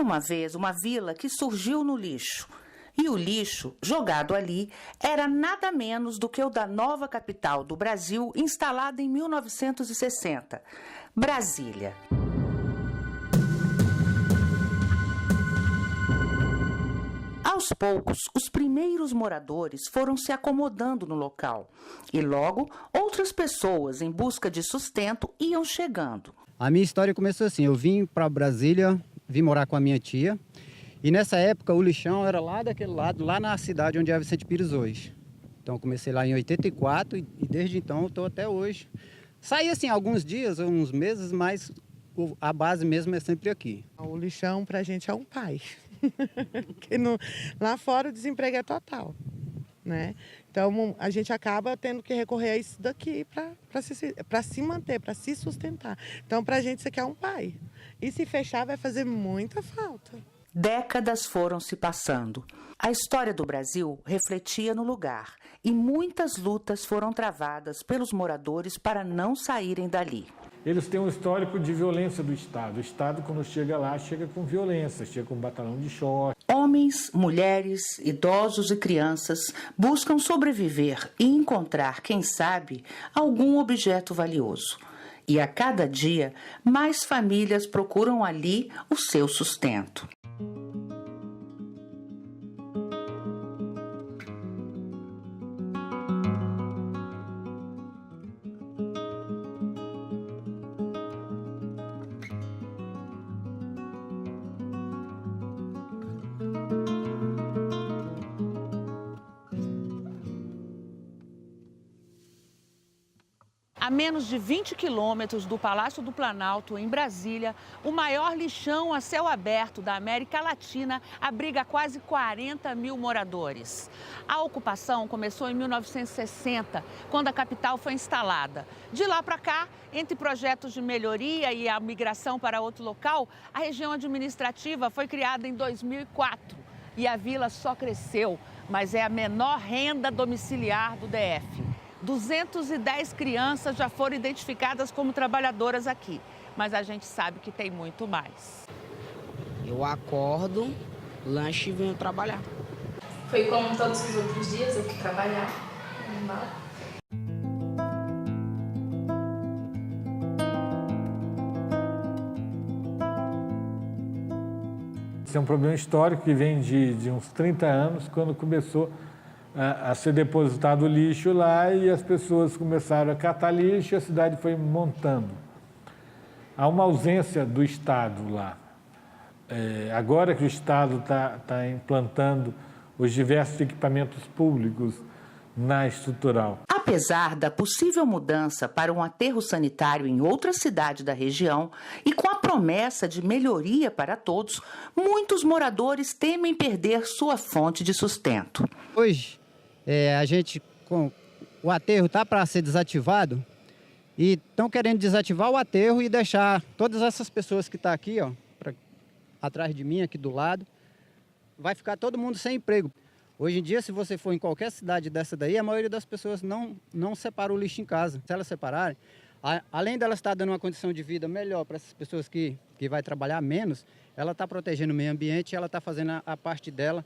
uma vez uma vila que surgiu no lixo. E o lixo, jogado ali, era nada menos do que o da nova capital do Brasil, instalada em 1960, Brasília. Aos poucos, os primeiros moradores foram se acomodando no local. E logo, outras pessoas em busca de sustento iam chegando. A minha história começou assim, eu vim para Brasília, vim morar com a minha tia. E nessa época o lixão era lá daquele lado, lá na cidade onde é Vicente Pires hoje. Então eu comecei lá em 84 e desde então eu estou até hoje. Saí assim alguns dias, uns meses, mas a base mesmo é sempre aqui. O lixão pra gente é um pai. Porque lá fora o desemprego é total, né? Então a gente acaba tendo que recorrer a isso daqui para se manter, para se sustentar. Então pra gente isso aqui é um pai. E se fechar vai fazer muita falta. Décadas foram se passando. A história do Brasil refletia no lugar e muitas lutas foram travadas pelos moradores para não saírem dali. Eles têm um histórico de violência do Estado. O Estado, quando chega lá, chega com violência, chega com um batalhão de choque. Homens, mulheres, idosos e crianças buscam sobreviver e encontrar, quem sabe, algum objeto valioso. E a cada dia, mais famílias procuram ali o seu sustento. A menos de 20 quilômetros do Palácio do Planalto, em Brasília, o maior lixão a céu aberto da América Latina abriga quase 40 mil moradores. A ocupação começou em 1960, quando a capital foi instalada. De lá para cá, entre projetos de melhoria e a migração para outro local, a região administrativa foi criada em 2004 e a vila só cresceu, mas é a menor renda domiciliar do DF. 210 crianças já foram identificadas como trabalhadoras aqui, mas a gente sabe que tem muito mais. Eu acordo, lanche e venho trabalhar. Foi como todos os outros dias, eu fui trabalhar, normal. Isso é um problema histórico que vem de uns 30 anos, quando começou a ser depositado lixo lá e as pessoas começaram a catar lixo e a cidade foi montando. Há uma ausência do Estado lá. Agora que o Estado está implantando os diversos equipamentos públicos na estrutural. Apesar da possível mudança para um aterro sanitário em outra cidade da região e com a promessa de melhoria para todos, muitos moradores temem perder sua fonte de sustento. Hoje, o aterro está para ser desativado e estão querendo desativar o aterro e deixar todas essas pessoas que estão aqui, ó, atrás de mim, aqui do lado, vai ficar todo mundo sem emprego. Hoje em dia, se você for em qualquer cidade dessa daí, a maioria das pessoas não separa o lixo em casa. Se elas separarem, além delas estar dando uma condição de vida melhor para essas pessoas que vai trabalhar menos, ela está protegendo o meio ambiente e ela está fazendo a parte dela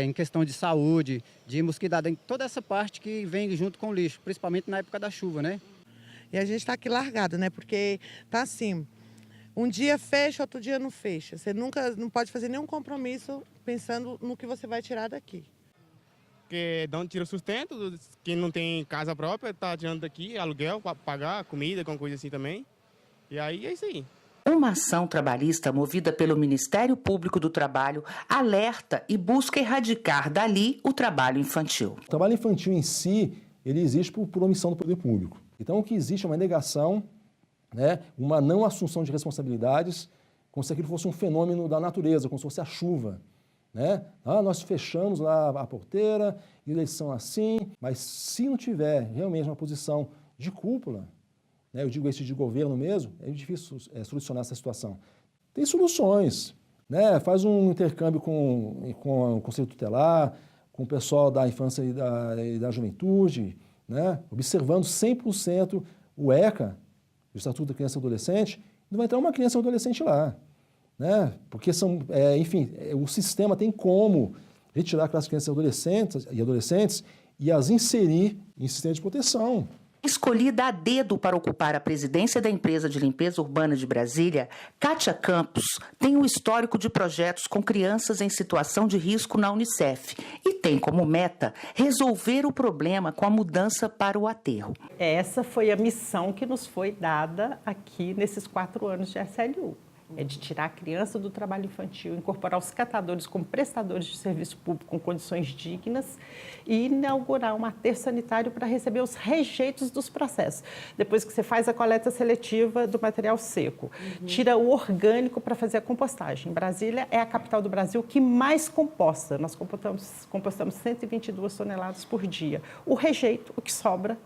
em questão de saúde, de mosquidada, em toda essa parte que vem junto com o lixo, principalmente na época da chuva, né? E a gente está aqui largado, né? Porque tá assim, um dia fecha, outro dia não fecha. Você não pode fazer nenhum compromisso pensando no que você vai tirar daqui. Porque de onde tira o sustento, quem não tem casa própria está tirando daqui, aluguel para pagar, comida, alguma coisa assim também. E aí é isso aí. Uma ação trabalhista movida pelo Ministério Público do Trabalho alerta e busca erradicar dali o trabalho infantil. O trabalho infantil em si, ele existe por omissão do poder público. Então o que existe é uma negação, né, uma não assunção de responsabilidades, como se aquilo fosse um fenômeno da natureza, como se fosse a chuva. Né? Nós fechamos lá a porteira, e eles são assim, mas se não tiver realmente uma posição de cúpula, eu digo esse de governo mesmo, é difícil solucionar essa situação. Tem soluções, né? Faz um intercâmbio com o Conselho Tutelar, com o pessoal da infância e da juventude, né? Observando 100% o ECA, o Estatuto da Criança e Adolescente, não vai entrar uma criança ou adolescente lá. né? Porque o sistema tem como retirar aquelas crianças e adolescentes e as inserir em sistema de proteção. Escolhida a dedo para ocupar a presidência da empresa de limpeza urbana de Brasília, Kátia Campos tem um histórico de projetos com crianças em situação de risco na Unicef e tem como meta resolver o problema com a mudança para o aterro. Essa foi a missão que nos foi dada aqui nesses 4 anos de SLU. É de tirar a criança do trabalho infantil, incorporar os catadores como prestadores de serviço público com condições dignas e inaugurar um aterro sanitário para receber os rejeitos dos processos. Depois que você faz a coleta seletiva do material seco, tira o orgânico para fazer a compostagem. Brasília é a capital do Brasil que mais composta. Nós compostamos 122 toneladas por dia. O rejeito, o que sobra,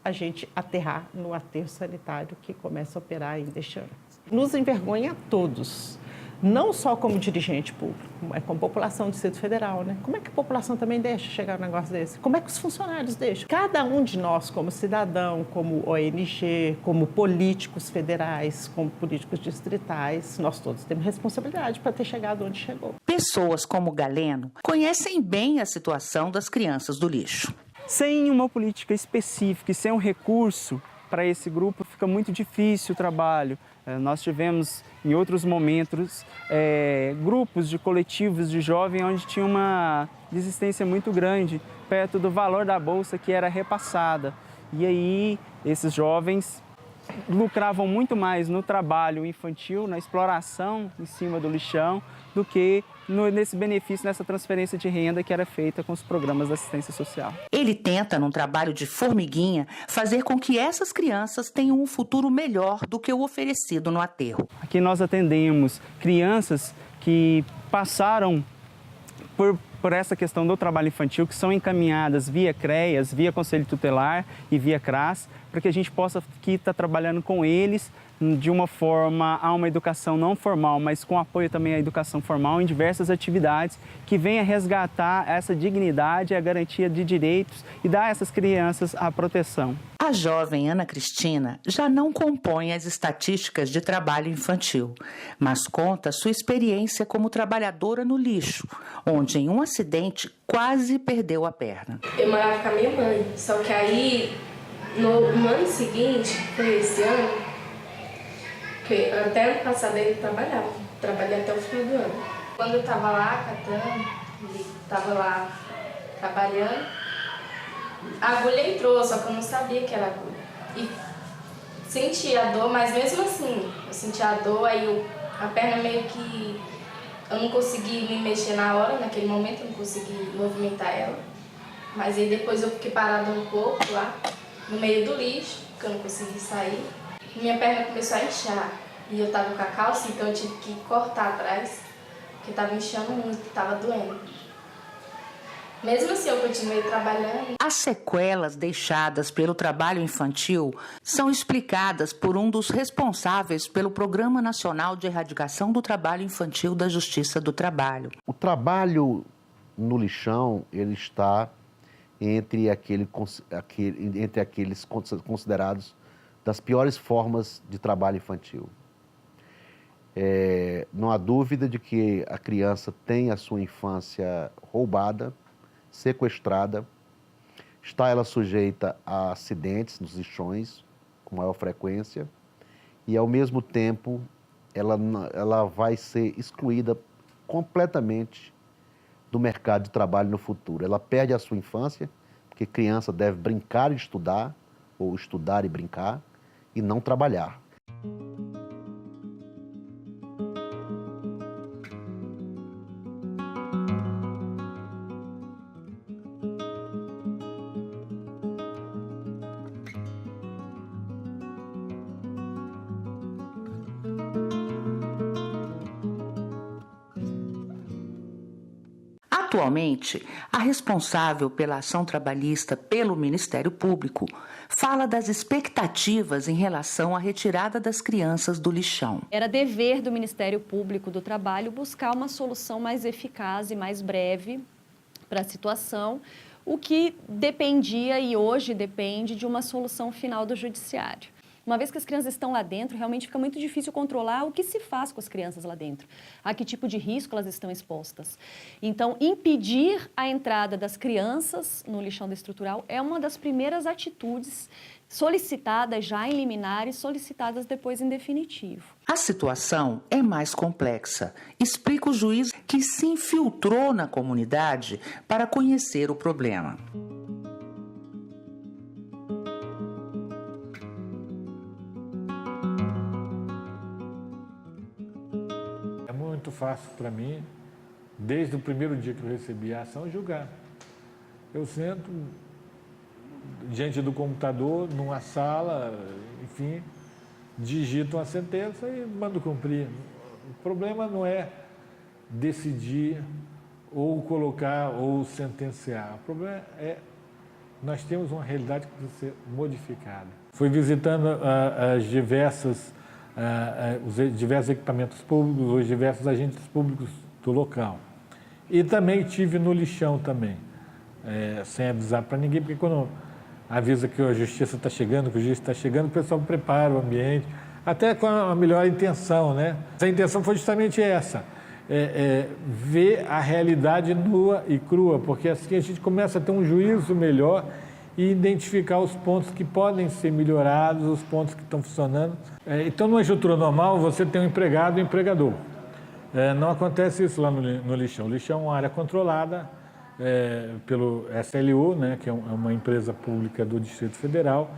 a gente aterrar no aterro sanitário que começa a operar ainda este ano. Nos envergonha a todos, não só como dirigente público, mas como população do Distrito Federal, né? Como é que a população também deixa chegar um negócio desse? Como é que os funcionários deixam? Cada um de nós, como cidadão, como ONG, como políticos federais, como políticos distritais, nós todos temos responsabilidade para ter chegado onde chegou. Pessoas como Galeno conhecem bem a situação das crianças do lixo. Sem uma política específica e sem um recurso para esse grupo, fica muito difícil o trabalho. Nós tivemos, em outros momentos, grupos de coletivos de jovens onde tinha uma desistência muito grande, perto do valor da bolsa que era repassada. E aí, esses jovens lucravam muito mais no trabalho infantil, na exploração em cima do lixão, do que nesse benefício, nessa transferência de renda que era feita com os programas de assistência social. Ele tenta, num trabalho de formiguinha, fazer com que essas crianças tenham um futuro melhor do que o oferecido no aterro. Aqui nós atendemos crianças que passaram por essa questão do trabalho infantil, que são encaminhadas via CREAS, via Conselho Tutelar e via CRAS, para que a gente possa aqui estar trabalhando com eles de uma forma a uma educação não formal, mas com apoio também à educação formal em diversas atividades que venha resgatar essa dignidade e a garantia de direitos e dar a essas crianças a proteção. A jovem Ana Cristina já não compõe as estatísticas de trabalho infantil, mas conta sua experiência como trabalhadora no lixo, onde em um acidente quase perdeu a perna. Eu morava com a minha mãe, só que aí no ano seguinte, foi esse ano, que até ano passado ele trabalhei até o final do ano. Quando eu estava lá catando, ele estava lá trabalhando, a agulha entrou, só que eu não sabia que era agulha. E senti a dor, mas mesmo assim, eu senti a dor, aí a perna meio que... Eu não consegui me mexer na hora, naquele momento eu não consegui movimentar ela. Mas aí depois eu fiquei parada um pouco lá, no meio do lixo, porque eu não consegui sair. Minha perna começou a inchar e eu tava com a calça, então eu tive que cortar atrás, porque tava inchando muito, tava doendo. Mesmo assim, eu continuei trabalhando. As sequelas deixadas pelo trabalho infantil são explicadas por um dos responsáveis pelo Programa Nacional de Erradicação do Trabalho Infantil da Justiça do Trabalho. O trabalho no lixão, ele está entre aqueles considerados das piores formas de trabalho infantil. Não há dúvida de que a criança tem a sua infância roubada, sequestrada, está ela sujeita a acidentes nos lixões com maior frequência e, ao mesmo tempo, ela vai ser excluída completamente do mercado de trabalho no futuro. Ela perde a sua infância, porque criança deve brincar e estudar, ou estudar e brincar, e não trabalhar. Atualmente, a responsável pela ação trabalhista pelo Ministério Público fala das expectativas em relação à retirada das crianças do lixão. Era dever do Ministério Público do Trabalho buscar uma solução mais eficaz e mais breve para a situação, o que dependia e hoje depende de uma solução final do Judiciário. Uma vez que as crianças estão lá dentro, realmente fica muito difícil controlar o que se faz com as crianças lá dentro, a que tipo de risco elas estão expostas. Então, impedir a entrada das crianças no lixão estrutural é uma das primeiras atitudes solicitadas já em liminares, solicitadas depois em definitivo. A situação é mais complexa, explica o juiz que se infiltrou na comunidade para conhecer o problema. É muito fácil para mim, desde o primeiro dia que eu recebi a ação, julgar. Eu sento diante do computador, numa sala, enfim, digito uma sentença e mando cumprir. O problema não é decidir ou colocar ou sentenciar. O problema é nós temos uma realidade que precisa ser modificada. Fui visitando os diversos equipamentos públicos, os diversos agentes públicos do local. E também estive no lixão também, sem avisar para ninguém, porque quando avisa que a justiça está chegando, que o juiz está chegando, o pessoal prepara o ambiente, até com a melhor intenção, né? A intenção foi justamente essa, ver a realidade nua e crua, porque assim a gente começa a ter um juízo melhor e identificar os pontos que podem ser melhorados, os pontos que estão funcionando. Então, numa estrutura normal, você tem um empregado e um empregador. Não acontece isso lá no lixão. O lixão é uma área controlada pelo SLU, né, que é uma empresa pública do Distrito Federal,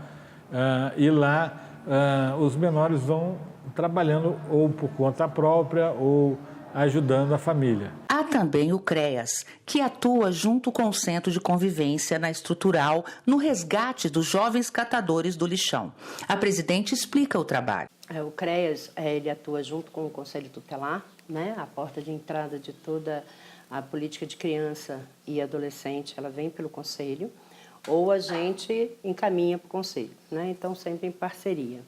e lá os menores vão trabalhando ou por conta própria ou ajudando a família. Há também o CREAS, que atua junto com o Centro de Convivência na Estrutural no resgate dos jovens catadores do lixão. A presidente explica o trabalho. O CREAS ele atua junto com o Conselho Tutelar, né? A porta de entrada de toda a política de criança e adolescente, ela vem pelo Conselho, ou a gente encaminha para o Conselho, né? Então, sempre em parceria.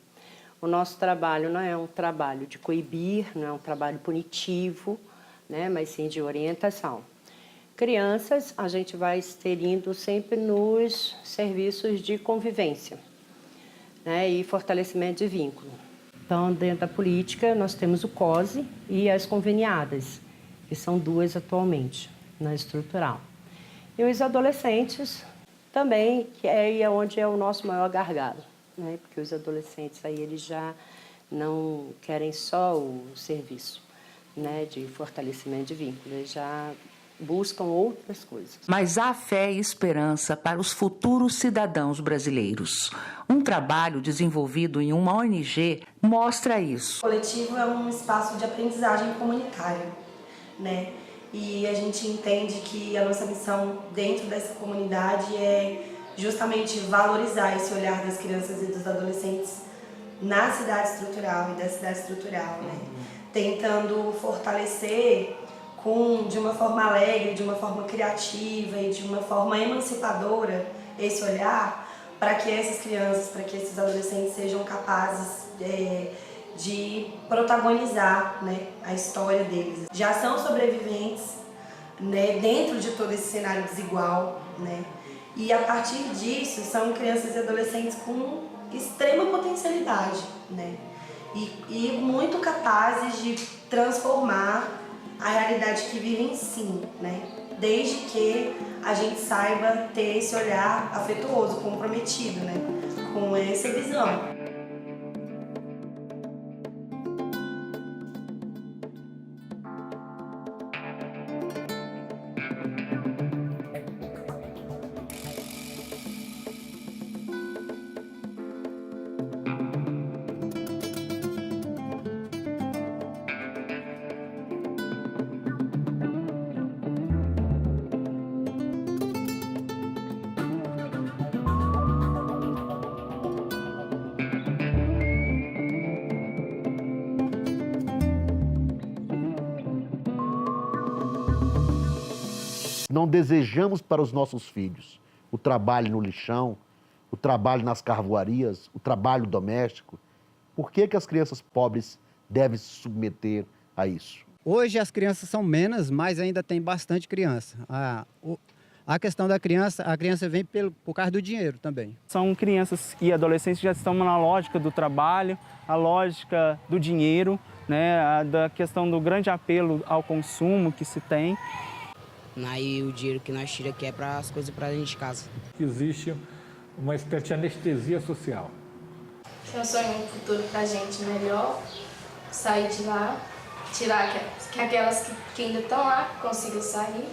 O nosso trabalho não é um trabalho de coibir, não é um trabalho punitivo, né? Mas sim de orientação. Crianças, a gente vai inserindo sempre nos serviços de convivência, né? E fortalecimento de vínculo. Então, dentro da política, nós temos o COSE e as conveniadas, que são 2 atualmente na estrutural. E os adolescentes também, que é onde é o nosso maior gargalo, né? Porque os adolescentes aí eles já não querem só o serviço, né, de fortalecimento de vínculo, eles já buscam outras coisas. Mas há fé e esperança para os futuros cidadãos brasileiros. Um trabalho desenvolvido em uma ONG mostra isso. O coletivo é um espaço de aprendizagem comunitária, né? E a gente entende que a nossa missão dentro dessa comunidade é justamente valorizar esse olhar das crianças e dos adolescentes na cidade estrutural e da cidade estrutural, né? Tentando fortalecer de uma forma alegre, de uma forma criativa e de uma forma emancipadora esse olhar para que essas crianças, para que esses adolescentes sejam capazes de protagonizar, né, a história deles. Já são sobreviventes, né, dentro de todo esse cenário desigual, né, e a partir disso são crianças e adolescentes com extrema potencialidade, né, e muito capazes de transformar a realidade que vivem sim, né, desde que a gente saiba ter esse olhar afetuoso, comprometido, né, com essa visão. Não desejamos para os nossos filhos o trabalho no lixão, o trabalho nas carvoarias, o trabalho doméstico. Por que as crianças pobres devem se submeter a isso? Hoje as crianças são menos, mas ainda tem bastante criança. A questão da criança, a criança vem por causa do dinheiro também. São crianças e adolescentes que já estão na lógica do trabalho, a lógica do dinheiro, né, da questão do grande apelo ao consumo que se tem. Aí o dinheiro que nós tiramos aqui é para as coisas para dentro de casa. Existe uma espécie de anestesia social. Eu sonho um futuro pra gente melhor, sair de lá, tirar que aquelas que ainda estão lá consigam sair.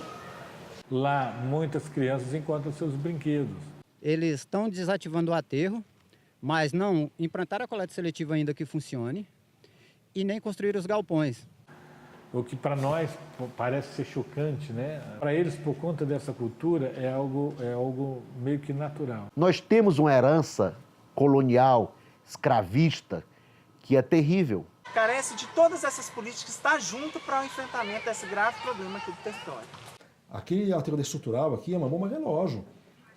Lá, muitas crianças encontram seus brinquedos. Eles estão desativando o aterro, mas não implantaram a coleta seletiva ainda que funcione e nem construíram os galpões. O que para nós parece ser chocante, né? Para eles, por conta dessa cultura, é algo meio que natural. Nós temos uma herança colonial, escravista, que é terrível. Carece de todas essas políticas que está junto para o enfrentamento desse grave problema aqui do território. Aquele aterro estrutural aqui é uma bomba relógio,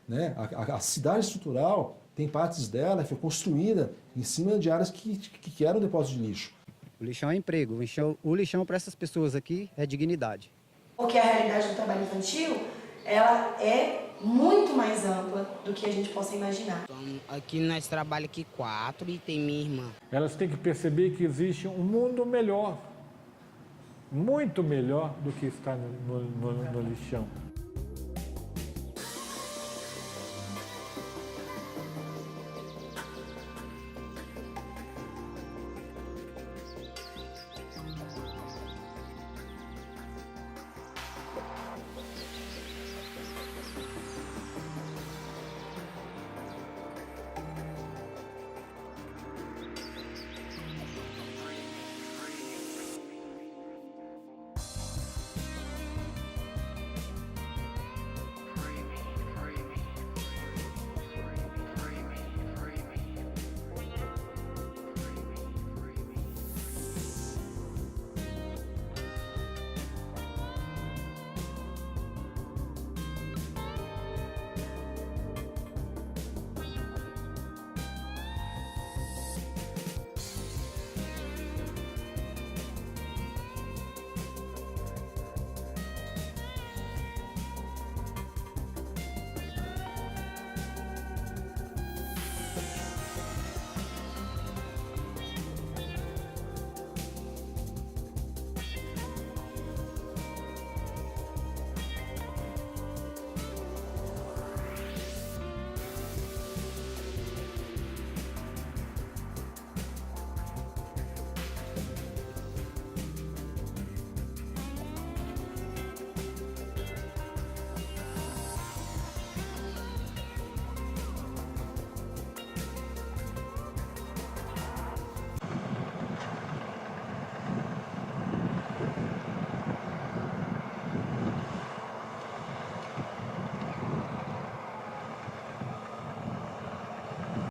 né? A cidade estrutural tem partes dela que foi construída em cima de áreas que eram depósitos de lixo. O lixão é emprego, o lixão para essas pessoas aqui é dignidade. Porque a realidade do trabalho infantil, ela é muito mais ampla do que a gente possa imaginar. Então, aqui nós trabalhamos aqui 4 e tem minha irmã. Elas têm que perceber que existe um mundo melhor, muito melhor do que está no lixão.